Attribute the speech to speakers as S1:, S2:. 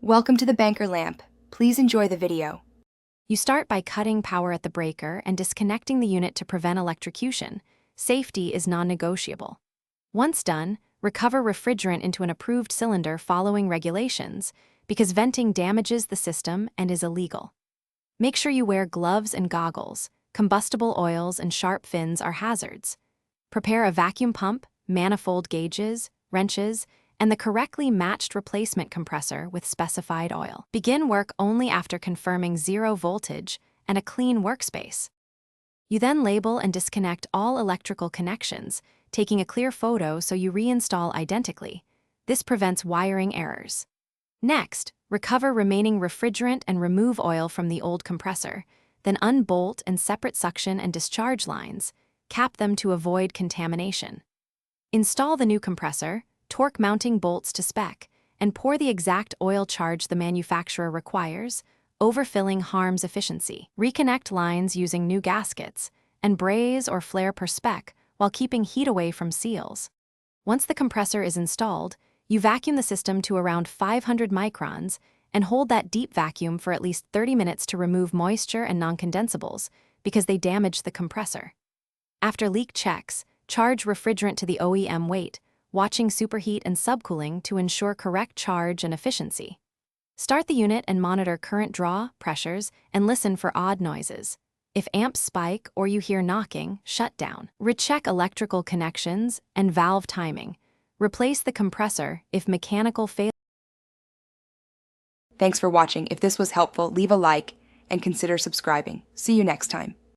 S1: Welcome to the banker lamp. Please enjoy the video.
S2: You start by cutting power at the breaker and disconnecting the unit to prevent electrocution. Safety is non-negotiable. Once done, recover refrigerant into an approved cylinder following regulations, because venting damages the system and is illegal. Make sure you wear gloves and goggles. Combustible oils and sharp fins are hazards. Prepare a vacuum pump, manifold gauges, wrenches, and the correctly matched replacement compressor with specified oil. Begin work only after confirming 0 voltage and a clean workspace. You then label and disconnect all electrical connections, taking a clear photo so you reinstall identically. This prevents wiring errors. Next, recover remaining refrigerant and remove oil from the old compressor, then unbolt and separate suction and discharge lines. Cap them to avoid contamination. Install the new compressor, torque mounting bolts to spec, and pour the exact oil charge the manufacturer requires. Overfilling harms efficiency. Reconnect lines using new gaskets, and braze or flare per spec while keeping heat away from seals. Once the compressor is installed, you vacuum the system to around 500 microns and hold that deep vacuum for at least 30 minutes to remove moisture and non-condensables because they damage the compressor. After leak checks, charge refrigerant to the OEM weight, watching superheat and subcooling to ensure correct charge and efficiency. Start the unit and monitor current draw, pressures, and listen for odd noises. If amps spike or you hear knocking, shut down. Recheck electrical connections and valve timing. Replace the compressor if mechanical failure.
S1: Thanks for watching. If this was helpful, leave a like and consider subscribing. See you next time.